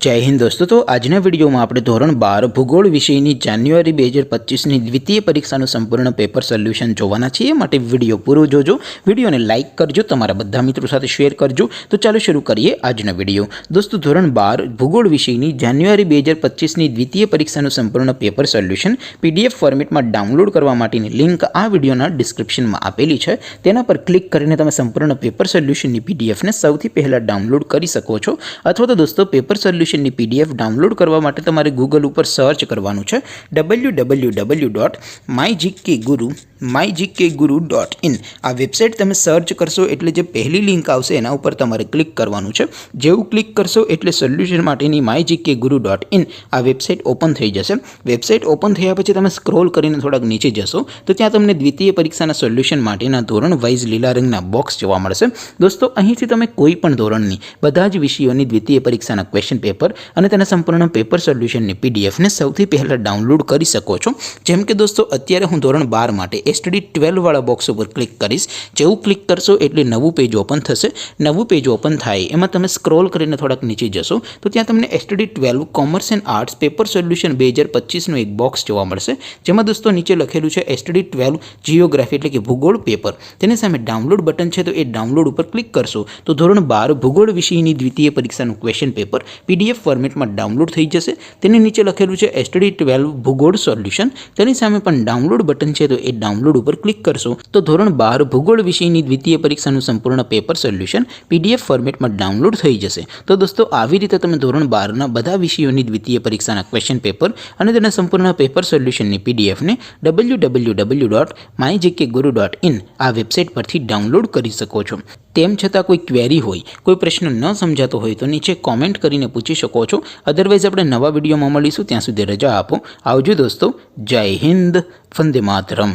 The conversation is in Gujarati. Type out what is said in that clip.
जय हिंद दोस्तों। तो आजना विडियो में આપણે ધોરણ 12 ભૂગોળ વિષયની જાન્યુઆરી 2025ની દ્વિતીય પરીક્ષાનું સંપૂર્ણ પેપર સોલ્યુશન જોવાના છીએ। માટે વિડિયો પૂરો જોજો, વિડિયોને લાઈક કરજો, તમારા બધા મિત્રો સાથે શેર કરજો। તો ચાલો શરૂ કરીએ આજનો વિડિયો। દોસ્તો ધોરણ 12 ભૂગોળ વિષયની જાન્યુઆરી 2025ની દ્વિતીય પરીક્ષાનું સંપૂર્ણ પેપર સોલ્યુશન પીડીએફ ફોર્મેટમાં ડાઉનલોડ કરવા માટેની લિંક આ વિડિયોના ડિસ્ક્રિપ્શનમાં આપેલી છે। તેના પર ક્લિક કરીને તમે સંપૂર્ણ પેપર સોલ્યુશનની પીડીએફને સૌથી પહેલા ડાઉનલોડ કરી શકો છો। અથવા તો દોસ્તો પેપર સોલ્યુશન पीडीएफ डाउनलॉड करवा माटे तमारे गूगल पर सर्च करवानुं छे www.mygkguru.in। आ वेबसाइट तमे सर्च करशो एटले जे पहली लिंक आवशे एना उपर तमारे क्लिक करवानुं छे। जेवुं क्लिक करशो एटले सोल्यूशन माटेनी mygkguru.in आ वेबसाइट ओपन थई जशे। वेबसाइट ओपन थया पछी तमे स्क्रॉल करीने थोड़ाक नीचे जशो तो त्यां तमने द्वितीय परीक्षाना सोल्यूशन माटेना धोरण वाइज लीला रंगना बॉक्स जोवा मळशे। दोस्तों અહીંથી તમે કોઈ પણ ધોરણની બધા જ વિષયોની દ્વિતીય પરીક્ષાના ક્વેશ્ચન પેપર અને તેના સંપૂર્ણ પેપર સોલ્યુશનની પીડીએફ ને સૌથી પહેલા ડાઉનલોડ કરી શકો છો। જેમ કે દોસ્તો અત્યારે હું ધોરણ 12 માટે એસટીડી 12 વાળા બોક્સ ઉપર ક્લિક કરીશ। જેવું ક્લિક કરશો એટલે નવું પેજ ઓપન થશે। નવું પેજ ઓપન થાય એમાં તમે સ્ક્રોલ કરીને થોડાક નીચે જશો તો ત્યાં તમને STD 12 commerce and arts paper solution 2025 નું એક બોક્સ જોવા મળશે। જેમાં દોસ્તો નીચે લખેલું છે એસટીડી 12 જીઓગ્રાફી એટલે કે ભૂગોળ પેપર। તેની સામે ડાઉનલોડ બટન છે તો એ ડાઉનલોડ ઉપર ક્લિક કરશો તો ધોરણ 12 ભૂગોળ વિષયની દ્વિતીય પરીક્ષાનું ક્વેશ્ચન પેપર पीडीएफ फॉर्मेट में डाउनलॉड थई जशे। तेनी नीचे लखेलुं छे एसटीडी 12 भूगोळ सोल्यूशन। तेनी सामे पण डाउनलॉड बटन छे तो ए डाउनलॉड पर क्लिक करशो तो धोरण 12 भूगोळ विषयनी द्वितीय परीक्षानुं संपूर्ण पेपर सोल्यूशन पीडीएफ फॉर्मेट में डाउनलॉड थई जशे। तो दोस्तों આવી રીતે તમે ધોરણ 12 ના બધા વિષયોની દ્વિતીય પરીક્ષાના ક્વેશ્ચન પેપર અને તેના સંપૂર્ણ પેપર સોલ્યુશનની પીડીએફ ને www.mygkguru.in આ વેબસાઇટ પરથી ડાઉનલોડ કરી શકો છો। તેમ છતાં કોઈ ક્વેરી હોય, કોઈ પ્રશ્ન ન સમજાતો હોય તો નીચે કોમેન્ટ કરીને પૂછી શકો છો। અધરવાઇઝ આપણે નવા વિડીયોમાં મળીશું, ત્યાં સુધી રજા આપો। આવજો દોસ્તો। જય હિન્દ, વંદે માતરમ।